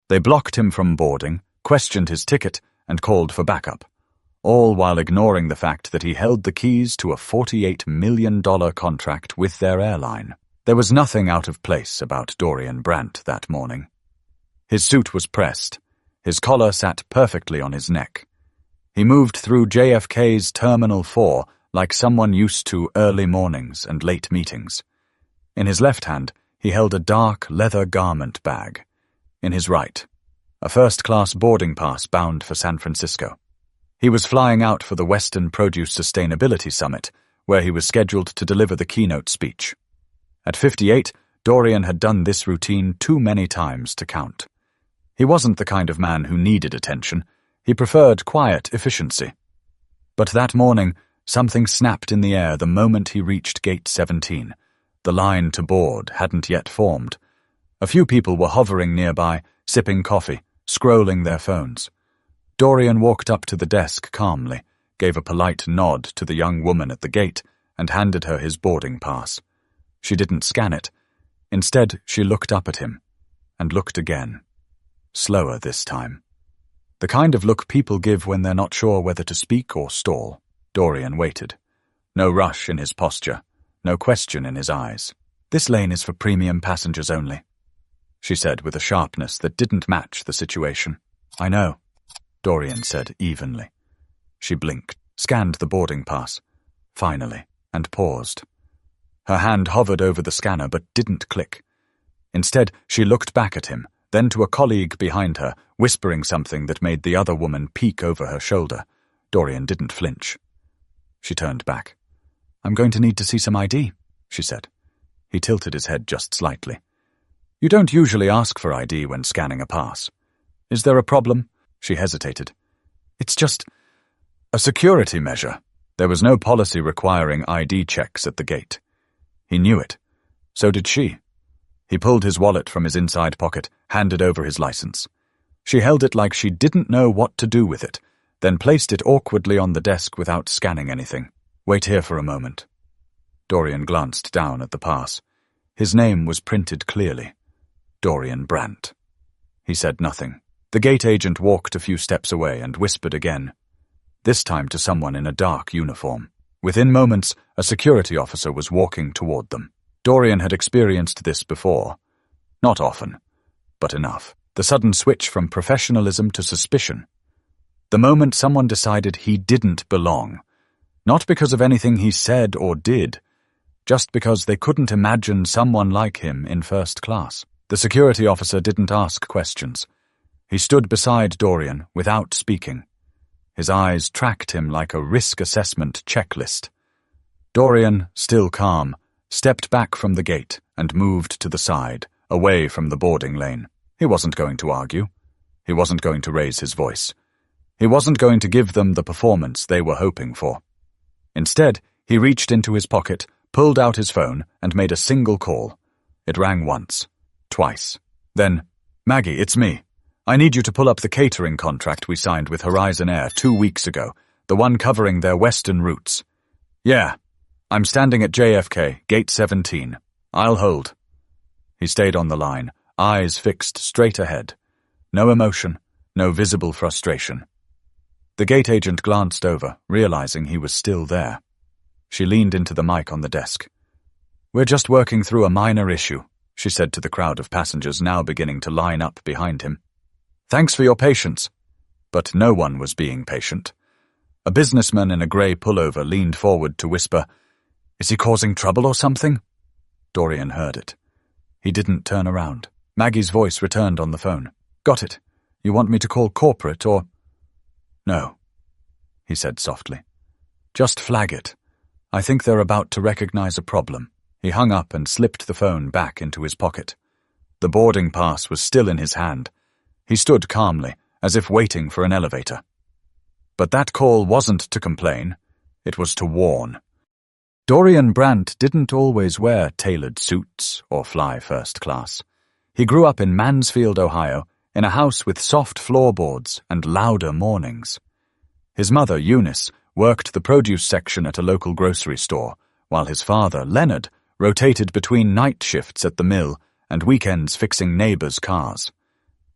They blocked him from boarding, questioned his ticket, and called for backup, all while ignoring the fact that he held the keys to a $48 million contract with their airline. There was nothing out of place about Dorian Brandt that morning. His suit was pressed. His collar sat perfectly on his neck. He moved through JFK's Terminal 4 like someone used to early mornings and late meetings. In his left hand, he held a dark leather garment bag. In his right, a first-class boarding pass bound for San Francisco. He was flying out for the Western Produce Sustainability Summit, where he was scheduled to deliver the keynote speech. At 58, Dorian had done this routine too many times to count. He wasn't the kind of man who needed attention. He preferred quiet efficiency. But that morning, something snapped in the air the moment he reached Gate 17. The line to board hadn't yet formed. A few people were hovering nearby, sipping coffee, scrolling their phones. Dorian walked up to the desk calmly, gave a polite nod to the young woman at the gate, and handed her his boarding pass. She didn't scan it. Instead, she looked up at him, and looked again. Slower this time. The kind of look people give when they're not sure whether to speak or stall. Dorian waited. No rush in his posture, no question in his eyes. "This lane is for premium passengers only," she said with a sharpness that didn't match the situation. "I know," Dorian said evenly. She blinked, scanned the boarding pass, finally, and paused. Her hand hovered over the scanner but didn't click. Instead, she looked back at him, then to a colleague behind her, whispering something that made the other woman peek over her shoulder. Dorian didn't flinch. She turned back. "I'm going to need to see some ID," she said. He tilted his head just slightly. "You don't usually ask for ID when scanning a pass. Is there a problem?" She hesitated. "It's just a security measure." There was no policy requiring ID checks at the gate. He knew it. So did she. He pulled his wallet from his inside pocket, handed over his license. She held it like she didn't know what to do with it, then placed it awkwardly on the desk without scanning anything. "Wait here for a moment." Dorian glanced down at the pass. His name was printed clearly. Dorian Brandt. He said nothing. The gate agent walked a few steps away and whispered again, this time to someone in a dark uniform. Within moments, a security officer was walking toward them. Dorian had experienced this before. Not often, but enough. The sudden switch from professionalism to suspicion. The moment someone decided he didn't belong. Not because of anything he said or did, just because they couldn't imagine someone like him in first class. The security officer didn't ask questions. He stood beside Dorian without speaking. His eyes tracked him like a risk assessment checklist. Dorian, still calm, stepped back from the gate and moved to the side, away from the boarding lane. He wasn't going to argue. He wasn't going to raise his voice. He wasn't going to give them the performance they were hoping for. Instead, he reached into his pocket, pulled out his phone, and made a single call. It rang once, twice. Then, "Maggie, it's me. I need you to pull up the catering contract we signed with Horizon Air 2 weeks ago, the one covering their western routes." "Yeah. I'm standing at JFK, Gate 17. I'll hold." He stayed on the line, eyes fixed straight ahead. No emotion, no visible frustration. The gate agent glanced over, realizing he was still there. She leaned into the mic on the desk. "We're just working through a minor issue," she said to the crowd of passengers now beginning to line up behind him. "Thanks for your patience." But no one was being patient. A businessman in a grey pullover leaned forward to whisper, "Is he causing trouble or something?" Dorian heard it. He didn't turn around. Maggie's voice returned on the phone. "Got it. You want me to call corporate or—" "No," he said softly. "Just flag it. I think they're about to recognize a problem." He hung up and slipped the phone back into his pocket. The boarding pass was still in his hand. He stood calmly, as if waiting for an elevator. But that call wasn't to complain. It was to warn. Dorian Brandt didn't always wear tailored suits or fly first class. He grew up in Mansfield, Ohio, in a house with soft floorboards and louder mornings. His mother, Eunice, worked the produce section at a local grocery store, while his father, Leonard, rotated between night shifts at the mill and weekends fixing neighbors' cars.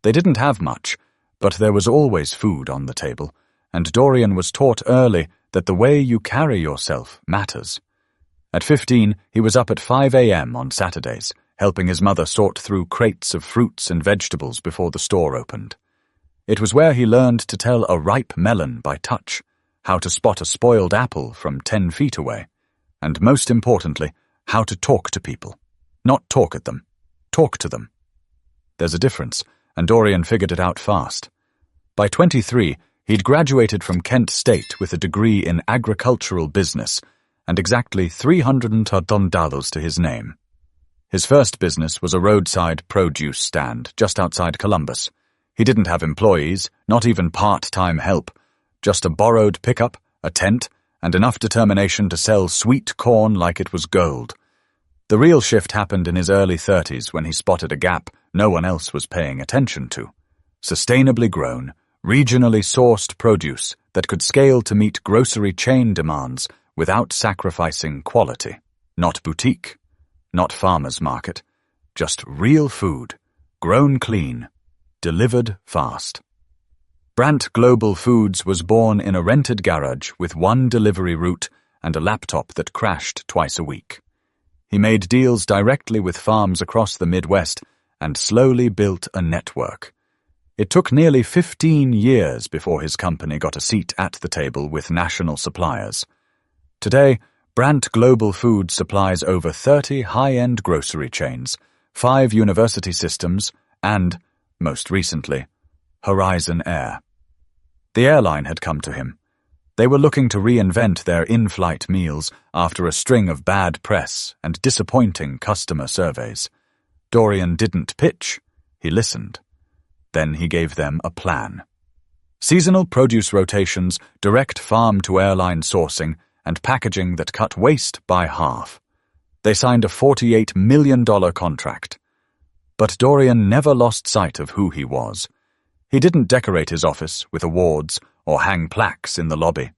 They didn't have much, but there was always food on the table, and Dorian was taught early that the way you carry yourself matters. At 15, he was up at 5 a.m. on Saturdays, helping his mother sort through crates of fruits and vegetables before the store opened. It was where he learned to tell a ripe melon by touch, how to spot a spoiled apple from 10 feet away, and most importantly, how to talk to people. Not talk at them. Talk to them. There's a difference, and Dorian figured it out fast. By 23, he'd graduated from Kent State with a degree in agricultural business and exactly $300 to his name. His first business was a roadside produce stand just outside Columbus. He didn't have employees, not even part-time help, just a borrowed pickup, a tent, and enough determination to sell sweet corn like it was gold. The real shift happened in his early 30s when he spotted a gap no one else was paying attention to. Sustainably grown, regionally sourced produce that could scale to meet grocery chain demands without sacrificing quality. Not boutique, not farmer's market, just real food, grown clean, delivered fast. Brandt Global Foods was born in a rented garage with one delivery route and a laptop that crashed twice a week. He made deals directly with farms across the Midwest and slowly built a network. It took nearly 15 years before his company got a seat at the table with national suppliers. Today, Brandt Global Foods supplies over 30 high-end grocery chains, 5 university systems, and, most recently, Horizon Air. The airline had come to him. They were looking to reinvent their in-flight meals after a string of bad press and disappointing customer surveys. Dorian didn't pitch, he listened. Then he gave them a plan. Seasonal produce rotations, direct farm-to-airline sourcing, and packaging that cut waste by half. They signed a $48 million contract. But Dorian never lost sight of who he was. He didn't decorate his office with awards or hang plaques in the lobby.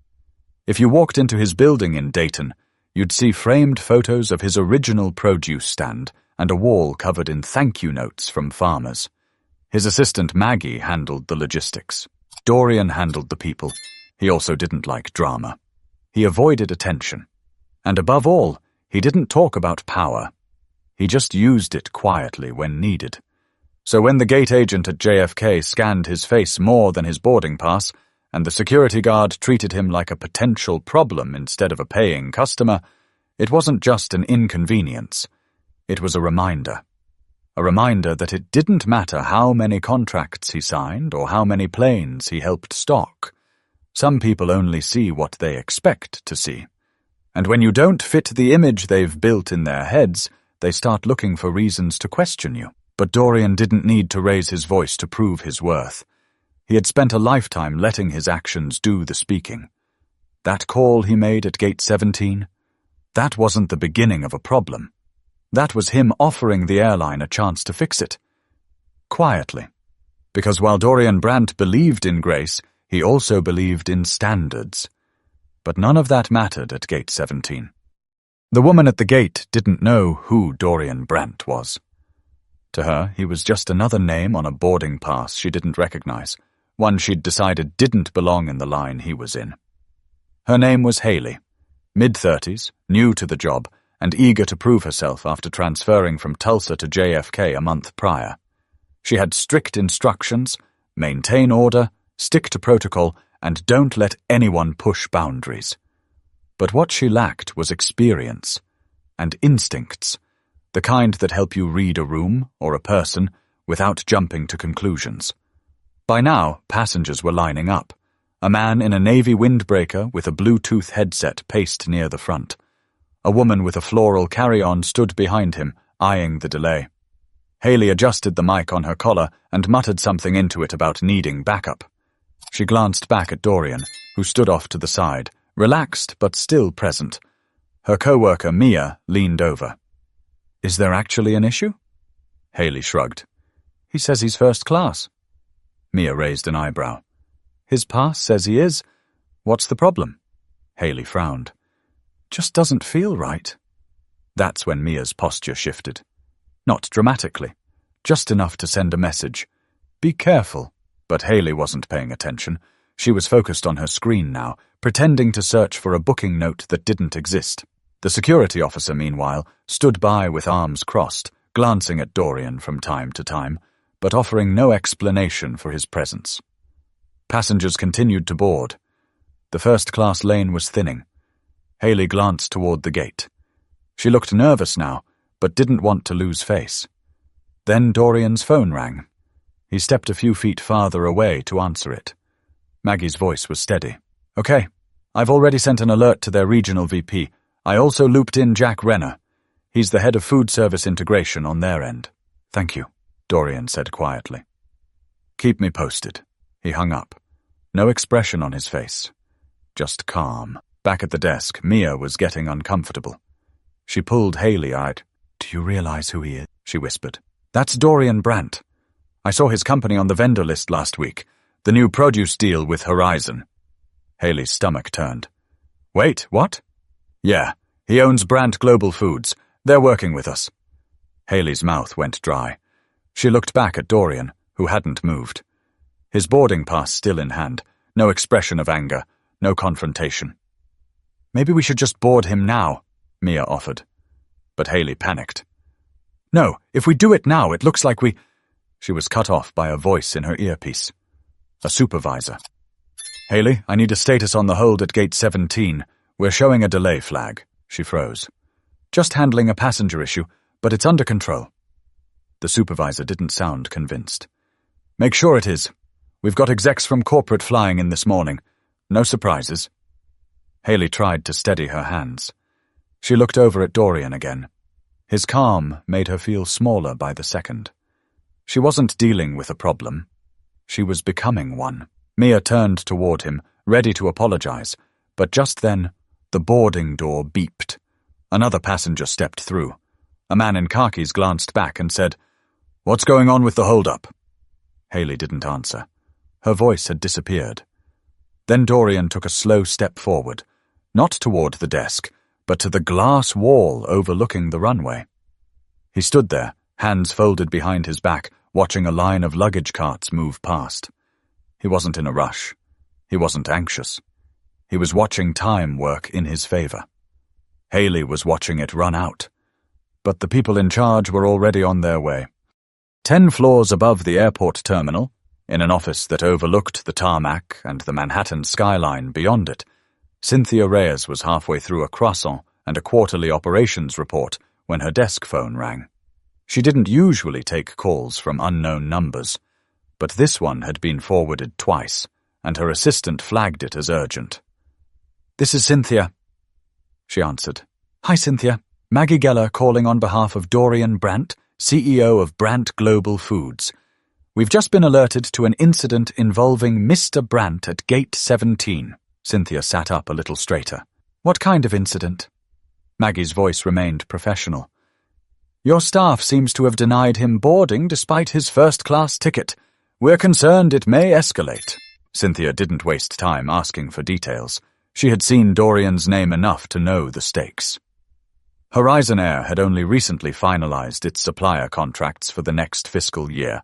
If you walked into his building in Dayton, you'd see framed photos of his original produce stand and a wall covered in thank you notes from farmers. His assistant Maggie handled the logistics. Dorian handled the people. He also didn't like drama. He avoided attention. And above all, he didn't talk about power. He just used it quietly when needed. So when the gate agent at JFK scanned his face more than his boarding pass, and the security guard treated him like a potential problem instead of a paying customer, it wasn't just an inconvenience. It was a reminder. A reminder that it didn't matter how many contracts he signed or how many planes he helped stock. Some people only see what they expect to see. And when you don't fit the image they've built in their heads, they start looking for reasons to question you. But Dorian didn't need to raise his voice to prove his worth. He had spent a lifetime letting his actions do the speaking. That call he made at Gate 17, that wasn't the beginning of a problem. That was him offering the airline a chance to fix it. Quietly. Because while Dorian Brandt believed in grace, he also believed in standards. But none of that mattered at Gate 17. The woman at the gate didn't know who Dorian Brandt was. To her, he was just another name on a boarding pass she didn't recognize, one she'd decided didn't belong in the line he was in. Her name was Haley, mid-30s, new to the job, and eager to prove herself after transferring from Tulsa to JFK a month prior. She had strict instructions: maintain order, stick to protocol, and don't let anyone push boundaries. But what she lacked was experience and instincts, the kind that help you read a room or a person without jumping to conclusions. By now, passengers were lining up. A man in a navy windbreaker with a Bluetooth headset paced near the front. A woman with a floral carry-on stood behind him, eyeing the delay. Haley adjusted the mic on her collar and muttered something into it about needing backup. She glanced back at Dorian, who stood off to the side, relaxed but still present. Her co-worker, Mia, leaned over. "Is there actually an issue?" Haley shrugged. "He says he's first class." Mia raised an eyebrow. "His pass says he is. What's the problem?" Haley frowned. "Just doesn't feel right." That's when Mia's posture shifted. Not dramatically, just enough to send a message. Be careful. But Haley wasn't paying attention. She was focused on her screen now, pretending to search for a booking note that didn't exist. The security officer, meanwhile, stood by with arms crossed, glancing at Dorian from time to time, but offering no explanation for his presence. Passengers continued to board. The first-class lane was thinning. Haley glanced toward the gate. She looked nervous now, but didn't want to lose face. Then Dorian's phone rang. He stepped a few feet farther away to answer it. Maggie's voice was steady. "Okay, I've already sent an alert to their regional VP. I also looped in Jack Renner. He's the head of food service integration on their end." "Thank you," Dorian said quietly. "Keep me posted." He hung up. No expression on his face. Just calm. Back at the desk, Mia was getting uncomfortable. She pulled Haley out. "Do you realize who he is?" she whispered. "That's Dorian Brandt. I saw his company on the vendor list last week. The new produce deal with Horizon." Haley's stomach turned. "Wait, what?" "Yeah, he owns Brandt Global Foods. They're working with us." Haley's mouth went dry. She looked back at Dorian, who hadn't moved. His boarding pass still in hand. No expression of anger. No confrontation. "Maybe we should just board him now," Mia offered. But Haley panicked. "No, if we do it now, it looks like we—" She was cut off by a voice in her earpiece. A supervisor. "Haley, I need a status on the hold at gate 17. We're showing a delay flag." She froze. "Just handling a passenger issue, but it's under control." The supervisor didn't sound convinced. "Make sure it is. We've got execs from corporate flying in this morning. No surprises." Haley tried to steady her hands. She looked over at Dorian again. His calm made her feel smaller by the second. She wasn't dealing with a problem. She was becoming one. Mia turned toward him, ready to apologize, but just then, the boarding door beeped. Another passenger stepped through. A man in khakis glanced back and said, "What's going on with the hold-up?" Haley didn't answer. Her voice had disappeared. Then Dorian took a slow step forward, not toward the desk, but to the glass wall overlooking the runway. He stood there, hands folded behind his back, watching a line of luggage carts move past. He wasn't in a rush. He wasn't anxious. He was watching time work in his favor. Haley was watching it run out. But the people in charge were already on their way. 10 floors above the airport terminal, in an office that overlooked the tarmac and the Manhattan skyline beyond it, Cynthia Reyes was halfway through a croissant and a quarterly operations report when her desk phone rang. She didn't usually take calls from unknown numbers, but this one had been forwarded twice, and her assistant flagged it as urgent. "This is Cynthia," she answered. "Hi, Cynthia. Maggie Geller calling on behalf of Dorian Brandt, CEO of Brandt Global Foods. We've just been alerted to an incident involving Mr. Brandt at Gate 17. Cynthia sat up a little straighter. "What kind of incident?" Maggie's voice remained professional. "Your staff seems to have denied him boarding despite his first-class ticket. We're concerned it may escalate." Cynthia didn't waste time asking for details. She had seen Dorian's name enough to know the stakes. Horizon Air had only recently finalized its supplier contracts for the next fiscal year,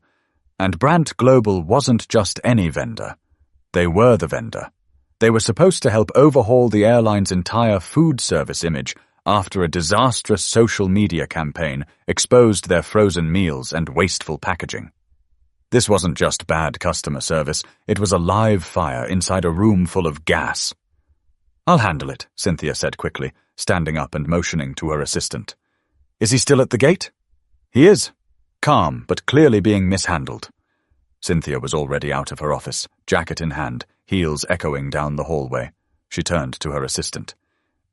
and Brandt Global wasn't just any vendor. They were the vendor. They were supposed to help overhaul the airline's entire food service image after a disastrous social media campaign exposed their frozen meals and wasteful packaging. This wasn't just bad customer service, it was a live fire inside a room full of gas. "I'll handle it," Cynthia said quickly, standing up and motioning to her assistant. "Is he still at the gate?" "He is. Calm, but clearly being mishandled." Cynthia was already out of her office, jacket in hand, heels echoing down the hallway. She turned to her assistant.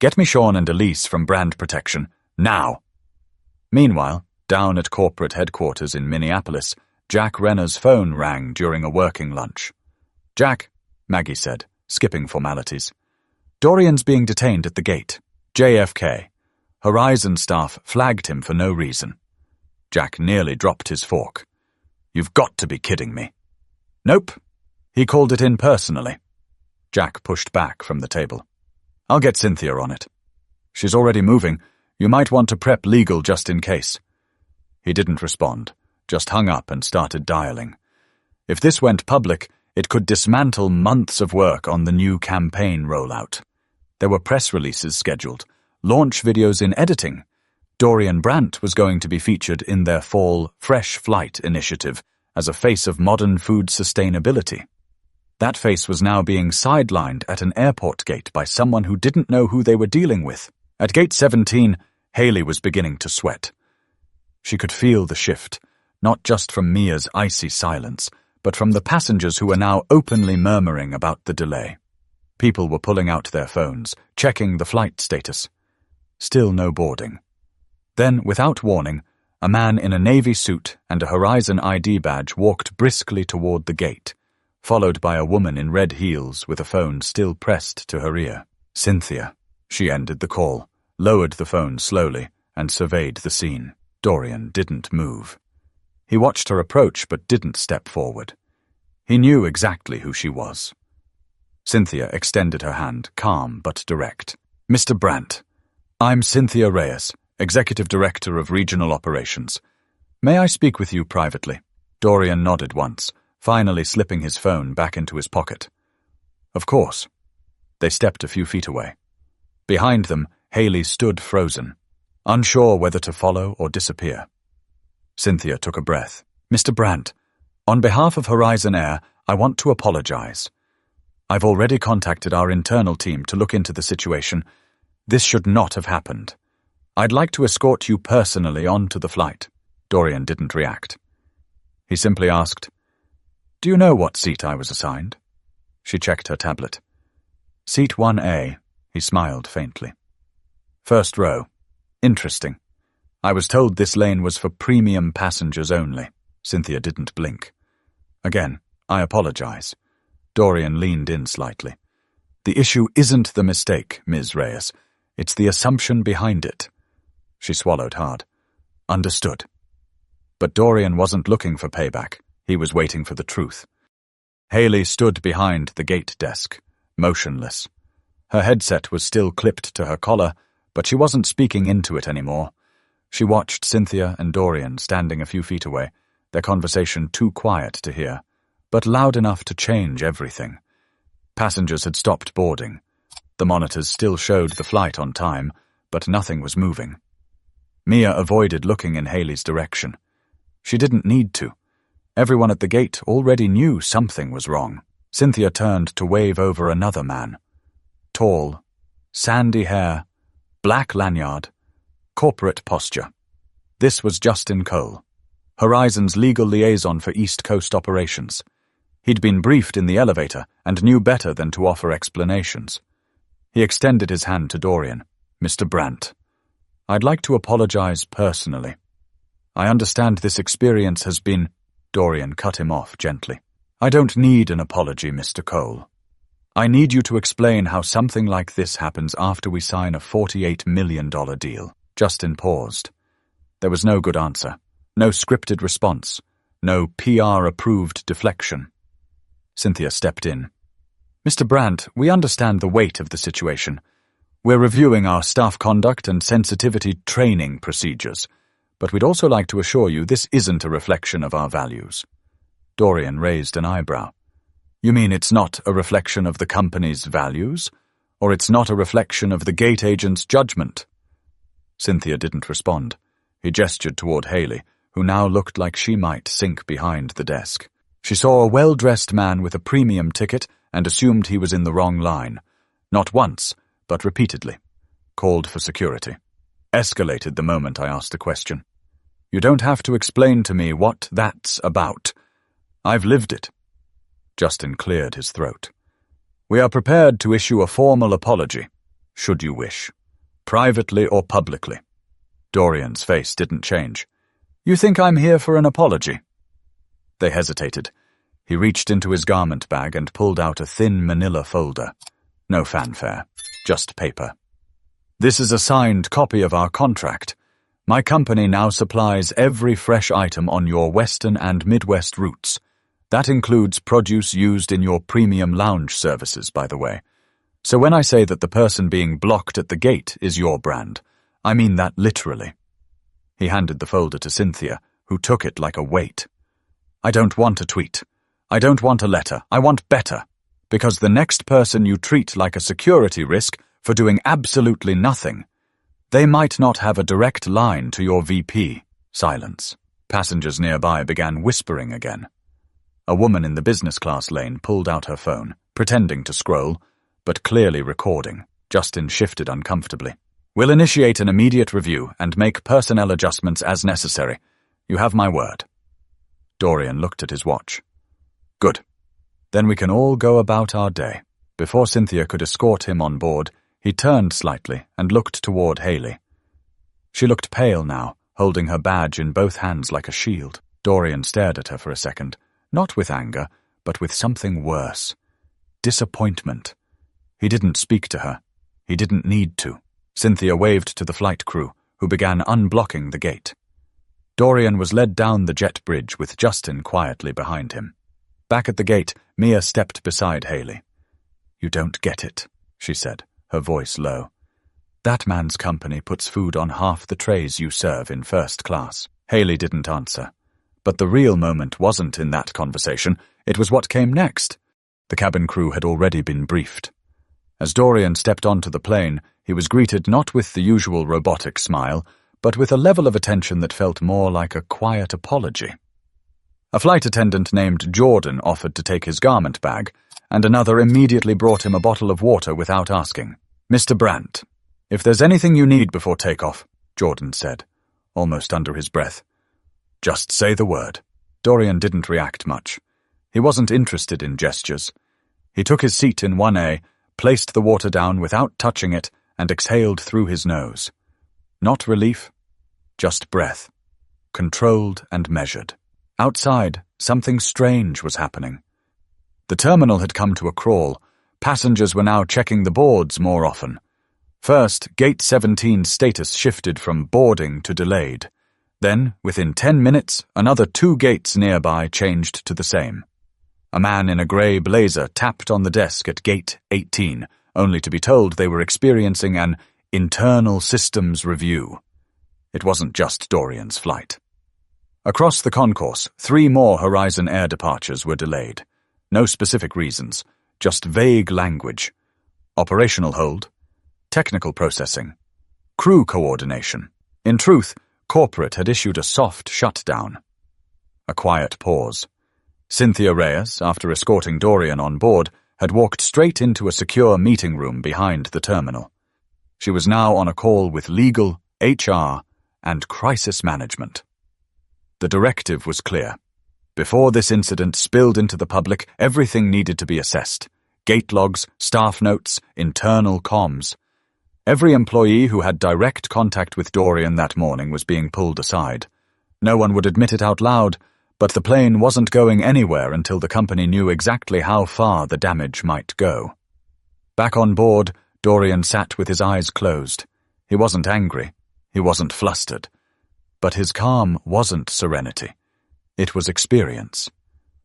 "Get me Sean and Elise from Brand Protection, now!" Meanwhile, down at corporate headquarters in Minneapolis, Jack Renner's phone rang during a working lunch. "Jack," Maggie said, skipping formalities. "Dorian's being detained at the gate. JFK. Horizon staff flagged him for no reason." Jack nearly dropped his fork. "You've got to be kidding me." "Nope. He called it in personally." Jack pushed back from the table. "I'll get Cynthia on it. She's already moving. You might want to prep legal just in case." He didn't respond, just hung up and started dialing. If this went public, it could dismantle months of work on the new campaign rollout. There were press releases scheduled, launch videos in editing. Dorian Brandt was going to be featured in their fall Fresh Flight initiative as a face of modern food sustainability. That face was now being sidelined at an airport gate by someone who didn't know who they were dealing with. At gate 17, Haley was beginning to sweat. She could feel the shift, not just from Mia's icy silence, but from the passengers who were now openly murmuring about the delay. People were pulling out their phones, checking the flight status. Still no boarding. Then, without warning, a man in a navy suit and a Horizon ID badge walked briskly toward the gate, followed by a woman in red heels with a phone still pressed to her ear. Cynthia. She ended the call, lowered the phone slowly, and surveyed the scene. Dorian didn't move. He watched her approach but didn't step forward. He knew exactly who she was. Cynthia extended her hand, calm but direct. Mr. Brandt, I'm Cynthia Reyes, Executive Director of Regional Operations. May I speak with you privately? Dorian nodded once, finally slipping his phone back into his pocket. Of course. They stepped a few feet away. Behind them, Haley stood frozen, unsure whether to follow or disappear. Cynthia took a breath. Mr. Brandt, on behalf of Horizon Air, I want to apologize. I've already contacted our internal team to look into the situation. This should not have happened. I'd like to escort you personally onto the flight. Dorian didn't react. He simply asked, Do you know what seat I was assigned? She checked her tablet. Seat 1A, he smiled faintly. First row. Interesting. I was told this lane was for premium passengers only. Cynthia didn't blink. Again, I apologize. Dorian leaned in slightly. The issue isn't the mistake, Ms. Reyes. It's the assumption behind it. She swallowed hard. Understood. But Dorian wasn't looking for payback. He was waiting for the truth. Haley stood behind the gate desk, motionless. Her headset was still clipped to her collar, but she wasn't speaking into it anymore. She watched Cynthia and Dorian standing a few feet away, their conversation too quiet to hear, but loud enough to change everything. Passengers had stopped boarding. The monitors still showed the flight on time, but nothing was moving. Mia avoided looking in Haley's direction. She didn't need to. Everyone at the gate already knew something was wrong. Cynthia turned to wave over another man. Tall, sandy hair, black lanyard, corporate posture. This was Justin Cole, Horizon's legal liaison for East Coast operations. He'd been briefed in the elevator and knew better than to offer explanations. He extended his hand to Dorian. Mr. Brandt, I'd like to apologize personally. I understand this experience has been... Dorian cut him off gently. I don't need an apology, Mr. Cole. I need you to explain how something like this happens after we sign a $48 million deal. Justin paused. There was no good answer, no scripted response, no PR-approved deflection. Cynthia stepped in. Mr. Brandt, we understand the weight of the situation. We're reviewing our staff conduct and sensitivity training procedures, but we'd also like to assure you this isn't a reflection of our values. Dorian raised an eyebrow. You mean it's not a reflection of the company's values? Or it's not a reflection of the gate agent's judgment? Cynthia didn't respond. He gestured toward Haley, who now looked like she might sink behind the desk. She saw a well-dressed man with a premium ticket and assumed he was in the wrong line. Not once, but repeatedly. Called for security. Escalated the moment I asked a question. You don't have to explain to me what that's about. I've lived it. Justin cleared his throat. We are prepared to issue a formal apology, should you wish, privately or publicly. Dorian's face didn't change. You think I'm here for an apology? They hesitated. He reached into his garment bag and pulled out a thin manila folder. No fanfare, just paper. This is a signed copy of our contract. My company now supplies every fresh item on your Western and Midwest routes. That includes produce used in your premium lounge services, by the way. So when I say that the person being blocked at the gate is your brand, I mean that literally. He handed the folder to Cynthia, who took it like a weight. I don't want a tweet. I don't want a letter. I want better. Because the next person you treat like a security risk for doing absolutely nothing, they might not have a direct line to your VP. Silence. Passengers nearby began whispering again. A woman in the business class lane pulled out her phone, pretending to scroll, but clearly recording. Justin shifted uncomfortably. We'll initiate an immediate review and make personnel adjustments as necessary. You have my word. Dorian looked at his watch. Good. Then we can all go about our day. Before Cynthia could escort him on board, he turned slightly and looked toward Haley. She looked pale now, holding her badge in both hands like a shield. Dorian stared at her for a second, not with anger, but with something worse. Disappointment. He didn't speak to her. He didn't need to. Cynthia waved to the flight crew, who began unblocking the gate. Dorian was led down the jet bridge with Justin quietly behind him. Back at the gate, Mia stepped beside Haley. You don't get it, she said, her voice low. That man's company puts food on half the trays you serve in first class. Haley didn't answer. But the real moment wasn't in that conversation. It was what came next. The cabin crew had already been briefed. As Dorian stepped onto the plane, he was greeted not with the usual robotic smile, but with a level of attention that felt more like a quiet apology. A flight attendant named Jordan offered to take his garment bag, and another immediately brought him a bottle of water without asking. Mr. Brandt, if there's anything you need before takeoff, Jordan said, almost under his breath. Just say the word. Dorian didn't react much. He wasn't interested in gestures. He took his seat in 1A, placed the water down without touching it, and exhaled through his nose. Not relief, just breath. Controlled and measured. Outside, something strange was happening. The terminal had come to a crawl. Passengers were now checking the boards more often. First, Gate 17's status shifted from boarding to delayed. Then, within 10 minutes, another 2 gates nearby changed to the same. A man in a grey blazer tapped on the desk at Gate 18, only to be told they were experiencing an internal systems review. It wasn't just Dorian's flight. Across the concourse, 3 more Horizon Air departures were delayed. No specific reasons, just vague language. Operational hold, technical processing, crew coordination. In truth, corporate had issued a soft shutdown. A quiet pause. Cynthia Reyes, after escorting Dorian on board, had walked straight into a secure meeting room behind the terminal. She was now on a call with legal, HR, and crisis management. The directive was clear. Before this incident spilled into the public, everything needed to be assessed. Gate logs, staff notes, internal comms. Every employee who had direct contact with Dorian that morning was being pulled aside. No one would admit it out loud, but the plane wasn't going anywhere until the company knew exactly how far the damage might go. Back on board, Dorian sat with his eyes closed. He wasn't angry. He wasn't flustered. But his calm wasn't serenity. It was experience.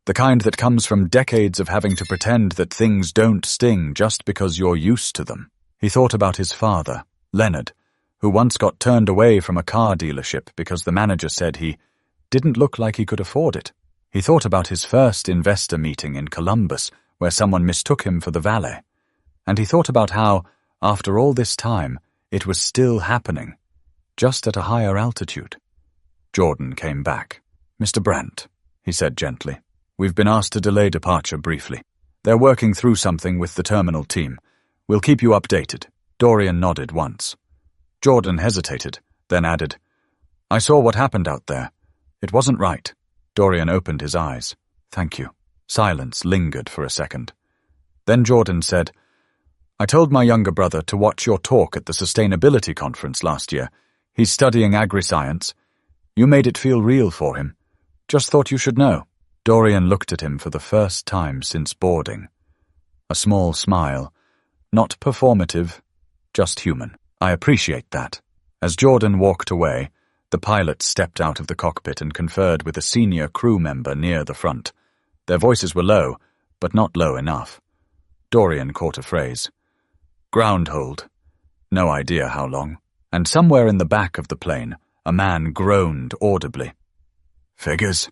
The kind that comes from decades of having to pretend that things don't sting just because you're used to them. He thought about his father, Leonard, who once got turned away from a car dealership because the manager said he didn't look like he could afford it. He thought about his first investor meeting in Columbus, where someone mistook him for the valet. And he thought about how, after all this time, it was still happening, just at a higher altitude. Jordan came back. Mr. Brandt, he said gently, we've been asked to delay departure briefly. They're working through something with the terminal team. We'll keep you updated. Dorian nodded once. Jordan hesitated, then added, I saw what happened out there. It wasn't right. Dorian opened his eyes. Thank you. Silence lingered for a second. Then Jordan said, I told my younger brother to watch your talk at the sustainability conference last year. He's studying agri-science. You made it feel real for him. Just thought you should know. Dorian looked at him for the first time since boarding. A small smile. Not performative, just human. I appreciate that. As Jordan walked away, the pilot stepped out of the cockpit and conferred with a senior crew member near the front. Their voices were low, but not low enough. Dorian caught a phrase. Ground hold. No idea how long. And somewhere in the back of the plane, a man groaned audibly. Figures.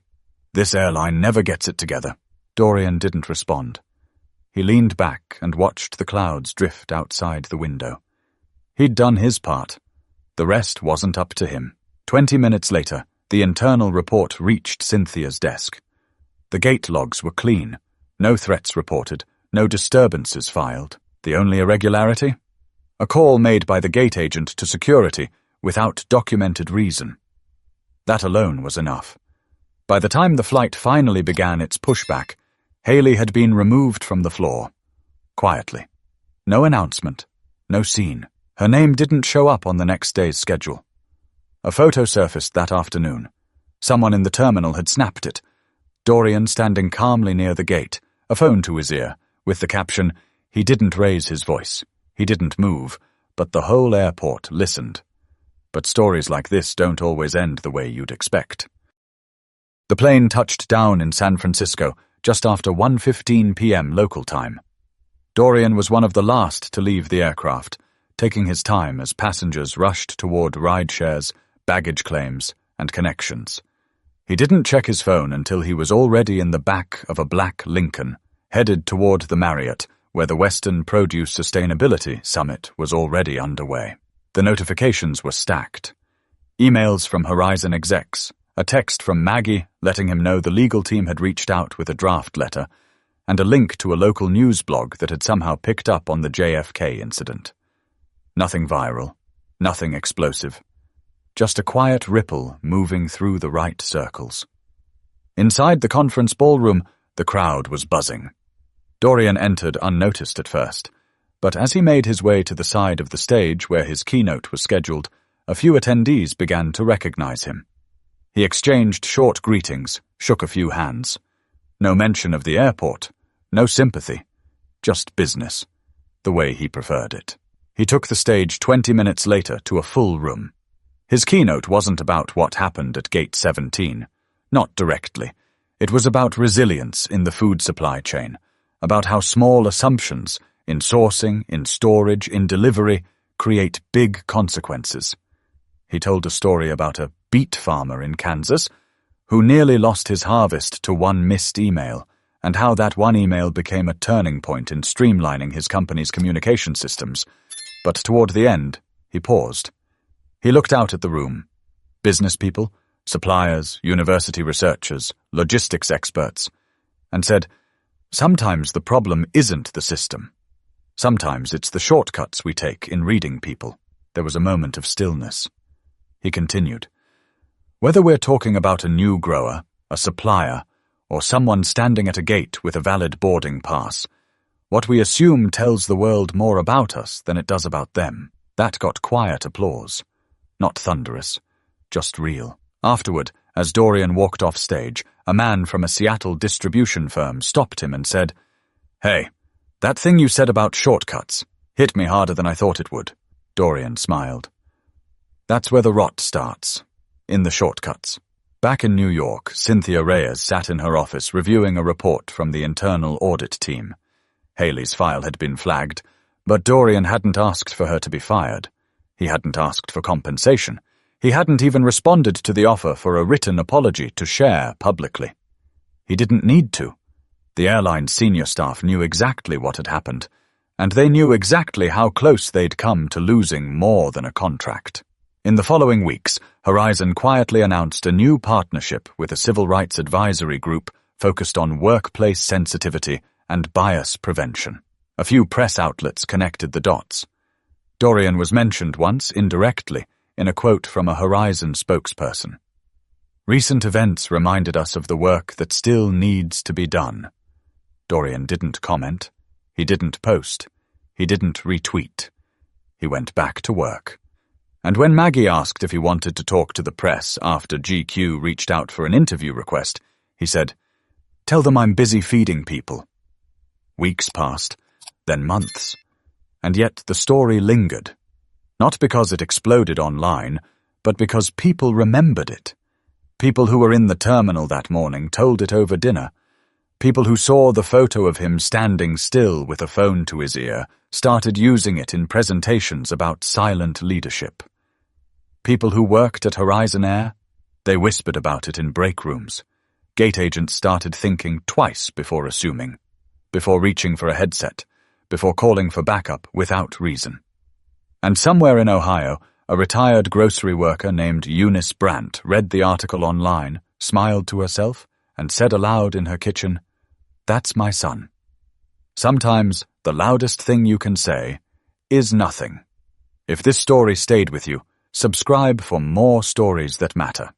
This airline never gets it together. Dorian didn't respond. He leaned back and watched the clouds drift outside the window. He'd done his part. The rest wasn't up to him. 20 minutes later, the internal report reached Cynthia's desk. The gate logs were clean. No threats reported, no disturbances filed. The only irregularity? A call made by the gate agent to security without documented reason. That alone was enough. By the time the flight finally began its pushback, Haley had been removed from the floor. Quietly. No announcement. No scene. Her name didn't show up on the next day's schedule. A photo surfaced that afternoon. Someone in the terminal had snapped it. Dorian standing calmly near the gate, a phone to his ear, with the caption, "He didn't raise his voice. He didn't move, but the whole airport listened." But stories like this don't always end the way you'd expect. The plane touched down in San Francisco just after 1:15 p.m. local time. Dorian was one of the last to leave the aircraft, taking his time as passengers rushed toward ride-shares, baggage claims, and connections. He didn't check his phone until he was already in the back of a black Lincoln, headed toward the Marriott, where the Western Produce Sustainability Summit was already underway. The notifications were stacked. Emails from Horizon execs, a text from Maggie letting him know the legal team had reached out with a draft letter, and a link to a local news blog that had somehow picked up on the JFK incident. Nothing viral, nothing explosive. Just a quiet ripple moving through the right circles. Inside the conference ballroom, the crowd was buzzing. Dorian entered unnoticed at first, but as he made his way to the side of the stage where his keynote was scheduled, a few attendees began to recognize him. He exchanged short greetings, shook a few hands. No mention of the airport, no sympathy, just business, the way he preferred it. He took the stage 20 minutes later to a full room. His keynote wasn't about what happened at Gate 17, not directly. It was about resilience in the food supply chain, about how small assumptions in sourcing, in storage, in delivery create big consequences. He told a story about a beet farmer in Kansas who nearly lost his harvest to one missed email, and how that one email became a turning point in streamlining his company's communication systems. But toward the end, he paused. He looked out at the room. Business people, suppliers, university researchers, logistics experts, and said, "Sometimes the problem isn't the system. Sometimes it's the shortcuts we take in reading people." There was a moment of stillness. He continued, "Whether we're talking about a new grower, a supplier, or someone standing at a gate with a valid boarding pass, what we assume tells the world more about us than it does about them." That got quiet applause. Not thunderous, just real. Afterward, as Dorian walked off stage, a man from a Seattle distribution firm stopped him and said, "Hey, that thing you said about shortcuts hit me harder than I thought it would." Dorian smiled. That's where the rot starts, in the shortcuts. Back in New York, Cynthia Reyes sat in her office reviewing a report from the internal audit team. Haley's file had been flagged, but Dorian hadn't asked for her to be fired. He hadn't asked for compensation. He hadn't even responded to the offer for a written apology to share publicly. He didn't need to. The airline's senior staff knew exactly what had happened, and they knew exactly how close they'd come to losing more than a contract. In the following weeks, Horizon quietly announced a new partnership with a civil rights advisory group focused on workplace sensitivity and bias prevention. A few press outlets connected the dots. Dorian was mentioned once, indirectly, in a quote from a Horizon spokesperson. "Recent events reminded us of the work that still needs to be done." Dorian didn't comment. He didn't post. He didn't retweet. He went back to work. And when Maggie asked if he wanted to talk to the press after GQ reached out for an interview request, he said, "Tell them I'm busy feeding people." Weeks passed, then months. And yet the story lingered. Not because it exploded online, but because people remembered it. People who were in the terminal that morning told it over dinner. People who saw the photo of him standing still with a phone to his ear started using it in presentations about silent leadership. People who worked at Horizon Air, they whispered about it in break rooms. gate agents started thinking twice before assuming, before reaching for a headset, before calling for backup without reason. And somewhere in Ohio, a retired grocery worker named Eunice Brandt read the article online, smiled to herself, and said aloud in her kitchen, "That's my son." Sometimes the loudest thing you can say is nothing. If this story stayed with you, subscribe for more stories that matter.